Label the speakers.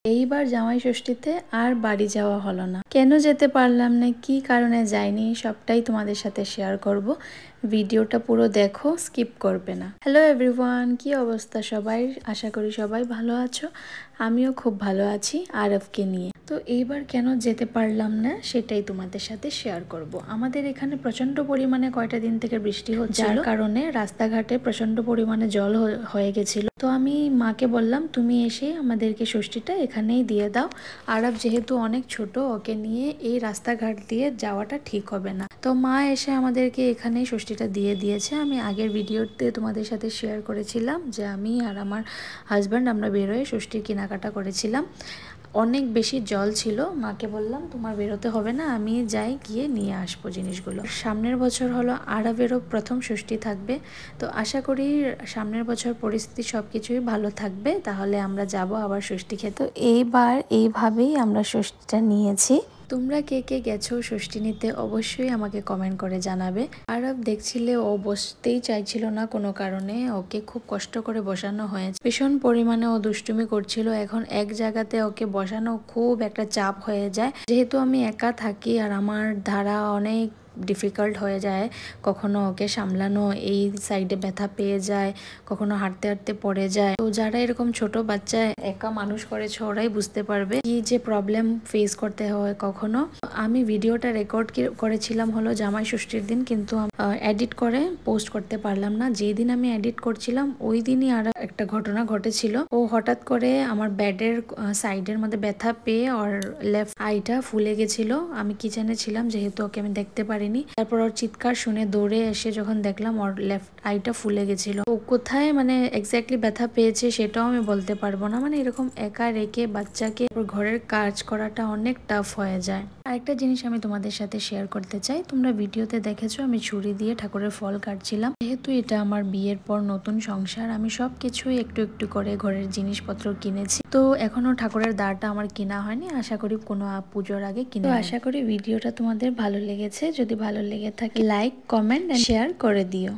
Speaker 1: এইবার জামাই ষষ্ঠীতে আর বাড়ি যাওয়া হলো না। কেন যেতে পারলাম না, কি কারণে যাইনি, সবটাই তোমাদের সাথে শেয়ার করব। ভিডিওটা পুরো দেখো, স্কিপ করবে না। হ্যালো এভরিওয়ান, কি অবস্থা সবাই? আশা করি সবাই ভালো আছো। আমিও খুব ভালো আছি আরবকে নিয়ে। তো এইবার কেন যেতে পারলাম না সেটাই তোমাদের সাথে শেয়ার করব। আমাদের এখানে প্রচন্ড পরিমাণে কয়টা দিন থেকে বৃষ্টি হচ্ছে, যার কারণে রাস্তাঘাটে প্রচন্ড পরিমাণে জল হয়ে গেছিল। তো আমি মাকে বললাম, তুমি এসে আমাদেরকে ষষ্ঠীটা এখানেই দিয়ে দাও। আরব যেহেতু অনেক ছোট, ওকে নিয়ে এই রাস্তাঘাট দিয়ে যাওয়াটা ঠিক হবে না। তো মা এসে আমাদেরকে এখানেই ষষ্ঠীটা দিয়ে দিয়েছে। আমি আগের ভিডিওতে তোমাদের সাথে শেয়ার করেছিলাম যে আমি আর আমার হাজব্যান্ড আমরা বেরোয় ষষ্ঠীর কেনাকাটা করেছিলাম। অনেক বেশি জল ছিল। মাকে বললাম তোমার বেরোতে হবে না, আমি যাই, গিয়ে নিয়ে আসবো জিনিসগুলো। সামনের বছর হলো আরবেরও প্রথম ষষ্ঠী থাকবে। তো আশা করি সামনের বছর পরিস্থিতি সবকিছুই ভালো থাকবে, তাহলে আমরা যাব আবার ষষ্ঠী খেতে। তো এইবার এইভাবেই আমরা ষষ্ঠীটা নিয়েছি। তোমরা কে কে গেছো ষষ্ঠী নিতে অবশ্যই আমাকে কমেন্ট করে জানাবে। আরব দেখছিলে ও বসতেই চাইছিল না কোনো কারণে, ওকে খুব কষ্ট করে বসানো হয়েছে। ভীষণ পরিমাণে ও দুষ্টুমি করছিল। এখন এক জায়গাতে ওকে বসানো খুব একটা চাপ হয়ে যায়। যেহেতু আমি একা থাকি আর আমার ধারা অনেক ডিফিকাল্ট হয়ে যায়, কখনো ওকে সামলানো, এই সাইডে ব্যথা পেয়ে যায়, কখনো হাঁটতে হাঁটতে পড়ে যায়। তো যারা এরকম ছোট বাচ্চা একা মানুষ করেছে ওরাই বুঝতে পারবে কি যে প্রবলেম ফেস করতে হয় কখনো। আমি ভিডিওটা রেকর্ড করেছিলাম হলো জামাই ষষ্ঠীর দিন, কিন্তু এডিট করে পোস্ট করতে পারলাম না। যেদিন আমি এডিট করছিলাম ওই দিনই আর একটা ঘটনা ঘটেছিল। ও হঠাৎ করে আমার বেডের সাইডের মধ্যে ব্যথা পেয়ে ওর লেফট আইটা ফুলে গেছিল। আমি কিচেনে ছিলাম যেহেতু, ওকে আমি দেখতে পারিনি। তারপর ওর চিৎকার শুনে দৌড়ে এসে যখন দেখলাম ওর লেফট আইটা ফুলে গেছিল। ও কোথায় মানে এক্স্যাক্টলি ব্যথা পেয়েছে সেটাও আমি বলতে পারবো না। মানে এরকম একা রেখে বাচ্চাকে ঘরের কাজ করাটা অনেক টাফ হয়ে যায়। আরেকটা জিনিস আমি তোমাদের সাথে শেয়ার করতে চাই। তোমরা ভিডিওতে দেখেছো আমি ছুরি দিয়ে ঠাকুরের ফল কাটছিলাম। যেহেতু এটা আমার বিয়ের পর নতুন সংসার, আমি সবকিছুই একটু একটু করে ঘরের জিনিসপত্র কিনেছি। তো এখনো ঠাকুরের দাঁড়টা আমার কিনা হয়নি, আশা করি কোনো পুজোর আগে কিনে। তো আশা করি ভিডিওটা তোমাদের ভালো লেগেছে। যদি ভালো লেগে থাকে লাইক, কমেন্ট এন্ড শেয়ার করে দিও।